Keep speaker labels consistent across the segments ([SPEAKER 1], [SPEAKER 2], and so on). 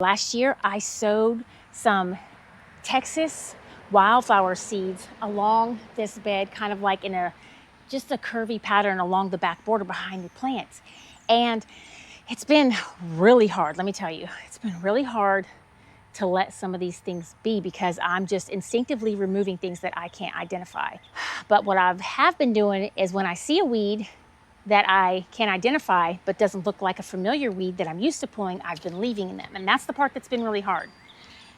[SPEAKER 1] Last year, I sowed some Texas wildflower seeds along this bed, kind of like in just a curvy pattern along the back border behind the plants. And it's been really hard, let me tell you. It's been really hard to let some of these things be because I'm just instinctively removing things that I can't identify. But what I have been doing is when I see a weed that I can identify but doesn't look like a familiar weed that I'm used to pulling, I've been leaving them. And that's the part that's been really hard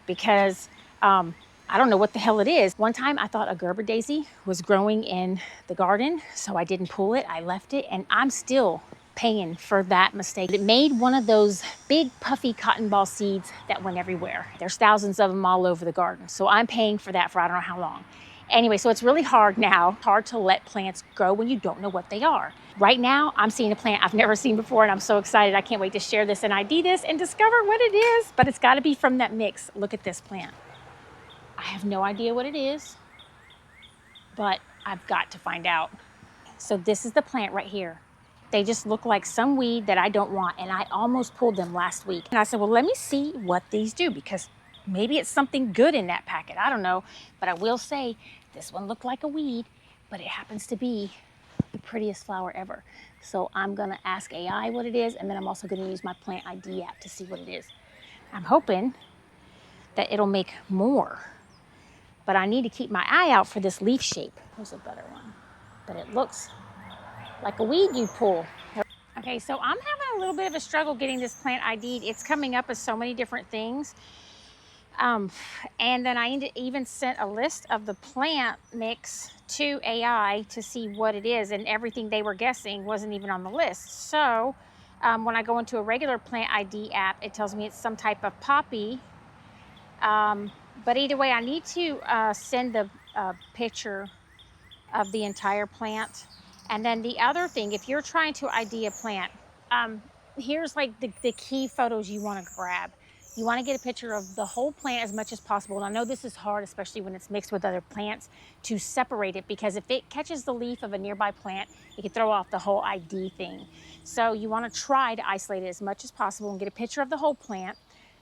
[SPEAKER 1] because I don't know what the hell it is. One time I thought a Gerber daisy was growing in the garden, so I didn't pull it, I left it, and I'm still paying for that mistake. It made one of those big puffy cotton ball seeds that went everywhere. There's thousands of them all over the garden, so I'm paying for that for I don't know how long. Anyway, so it's really hard now, hard to let plants grow when you don't know what they are. Right now, I'm seeing a plant I've never seen before, and I'm so excited. I can't wait to share this and ID this and discover what it is, but it's gotta be from that mix. Look at this plant. I have no idea what it is, but I've got to find out. So this is the plant right here. They just look like some weed that I don't want, and I almost pulled them last week. And I said, well, let me see what these do because maybe it's something good in that packet. I don't know, but I will say this one looked like a weed, but it happens to be the prettiest flower ever. So I'm gonna ask AI what it is, and then I'm also gonna use my plant ID app to see what it is. I'm hoping that it'll make more, but I need to keep my eye out for this leaf shape. Here's a better one, but it looks like a weed you pull. Okay, so I'm having a little bit of a struggle getting this plant ID'd. It's coming up as so many different things. And then I even sent a list of the plant mix to AI to see what it is, and everything they were guessing wasn't even on the list. So when I go into a regular plant ID app, it tells me it's some type of poppy. But either way, I need to send the picture of the entire plant. And then the other thing, if you're trying to ID a plant, here's like the key photos you want to grab. You want to get a picture of the whole plant as much as possible. And I know this is hard, especially when it's mixed with other plants, to separate it, because if it catches the leaf of a nearby plant, it can throw off the whole ID thing. So you want to try to isolate it as much as possible and get a picture of the whole plant.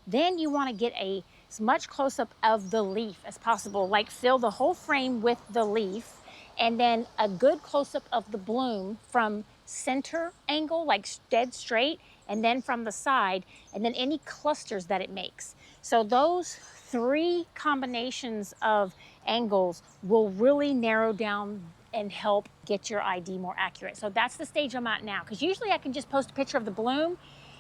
[SPEAKER 1] Then you want to get as much close-up of the leaf as possible, like fill the whole frame with the leaf, and then a good close-up of the bloom from center angle, like dead straight, and then from the side, and then any clusters that it makes. So those three combinations of angles will really narrow down and help get your ID more accurate. So that's the stage I'm at now, because usually I can just post a picture of the bloom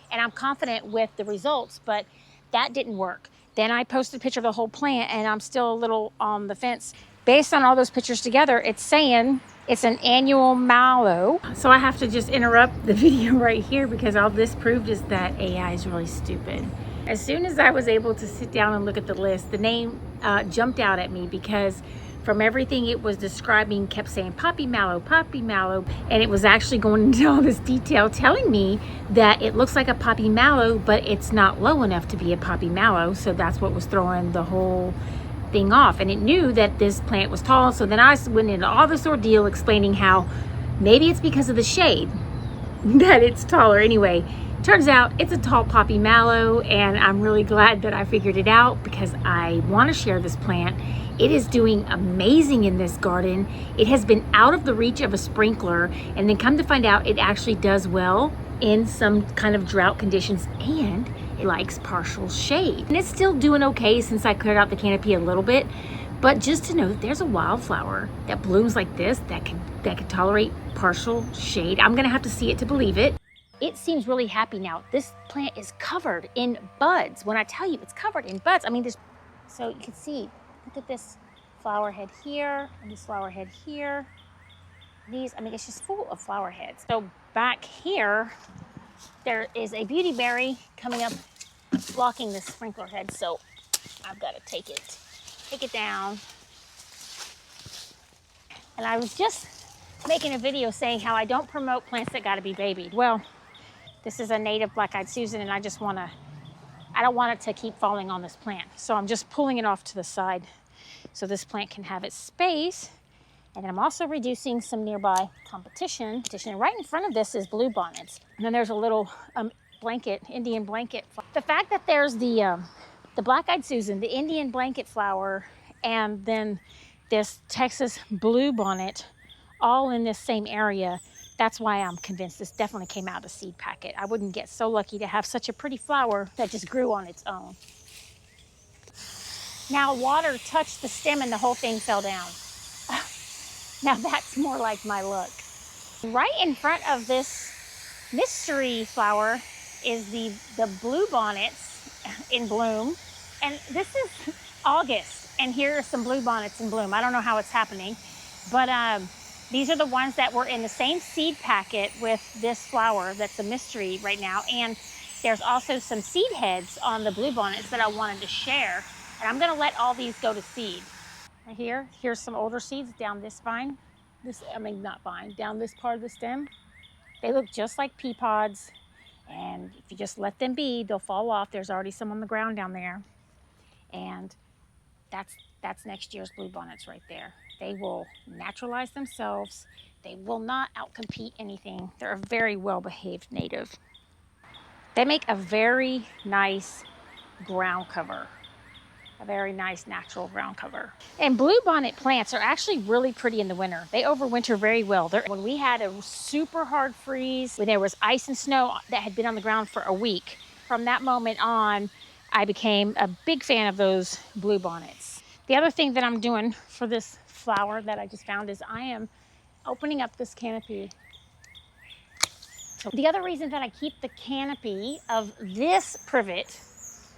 [SPEAKER 1] and I'm confident with the results, but that didn't work. Then I posted a picture of the whole plant and I'm still a little on the fence. Based on all those pictures together, it's saying it's an annual mallow. So I have to just interrupt the video right here because all this proved is that AI is really stupid. As soon as I was able to sit down and look at the list, the name jumped out at me because from everything it was describing, kept saying Poppy Mallow, and it was actually going into all this detail telling me that it looks like a Poppy Mallow, but it's not low enough to be a Poppy Mallow. So that's what was throwing the whole thing off, and it knew that this plant was tall. So then I went into all this ordeal explaining how maybe it's because of the shade that it's taller. Anyway, turns out it's a tall Poppy Mallow, and I'm really glad that I figured it out because I want to share this plant. It is doing amazing in this garden. It has been out of the reach of a sprinkler, and then come to find out it actually does well in some kind of drought conditions, and it likes partial shade. And it's still doing okay since I cleared out the canopy a little bit, but just to know that there's a wildflower that blooms like this that can tolerate partial shade. I'm gonna have to see it to believe it. It seems really happy now. This plant is covered in buds. When I tell you it's covered in buds, I mean, so you can see, look at this flower head here, and this flower head here. It's just full of flower heads. So back here, there is a beauty berry coming up, blocking the sprinkler head. So I've got to take it down. And I was just making a video saying how I don't promote plants that got to be babied. Well, this is a native black-eyed Susan, and I don't want it to keep falling on this plant. So I'm just pulling it off to the side so this plant can have its space. And then I'm also reducing some nearby competition. And right in front of this is Bluebonnets. And then there's a little blanket, Indian blanket. The fact that there's the black-eyed Susan, the Indian blanket flower, and then this Texas bluebonnet all in this same area, that's why I'm convinced this definitely came out of a seed packet. I wouldn't get so lucky to have such a pretty flower that just grew on its own. Now water touched the stem and the whole thing fell down. Now that's more like my look. Right in front of this mystery flower is the bluebonnets in bloom. And this is August, and here are some bluebonnets in bloom. I don't know how it's happening, but these are the ones that were in the same seed packet with this flower that's a mystery right now. And there's also some seed heads on the bluebonnets that I wanted to share. And I'm gonna let all these go to seed. And here's some older seeds down this vine. Not vine, down this part of the stem. They look just like pea pods. And if you just let them be, they'll fall off. There's already some on the ground down there. And that's next year's bluebonnets right there. They will naturalize themselves. They will not outcompete anything. They're a very well-behaved native. They make a very nice ground cover, a very nice natural ground cover. And bluebonnet plants are actually really pretty in the winter. They overwinter very well. When we had a super hard freeze, when there was ice and snow that had been on the ground for a week, from that moment on, I became a big fan of those bluebonnets. The other thing that I'm doing for this flower that I just found is I am opening up this canopy. So the other reason that I keep the canopy of this privet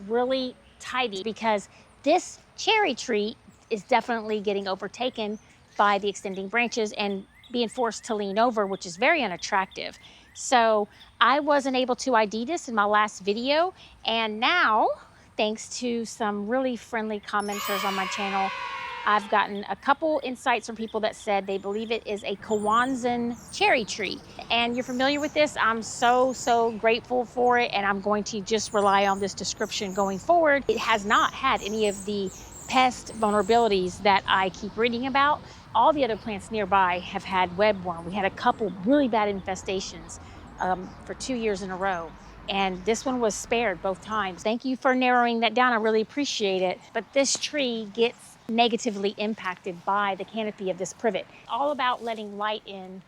[SPEAKER 1] really tidy is because this cherry tree is definitely getting overtaken by the extending branches and being forced to lean over, which is very unattractive. So I wasn't able to ID this in my last video, and now, thanks to some really friendly commenters on my channel, I've gotten a couple insights from people that said they believe it is a Kwanzan cherry tree. And you're familiar with this. I'm so grateful for it, and I'm going to just rely on this description going forward. It has not had any of the pest vulnerabilities that I keep reading about. All the other plants nearby have had webworm. We had a couple really bad infestations for 2 years in a row. And this one was spared both times. Thank you for narrowing that down. I really appreciate it. But this tree gets negatively impacted by the canopy of this privet. All about letting light in.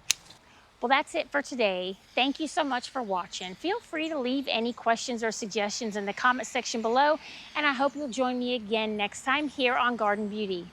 [SPEAKER 1] Well, that's it for today. Thank you so much for watching. Feel free to leave any questions or suggestions in the comment section below, and I hope you'll join me again next time here on Garden Beauty.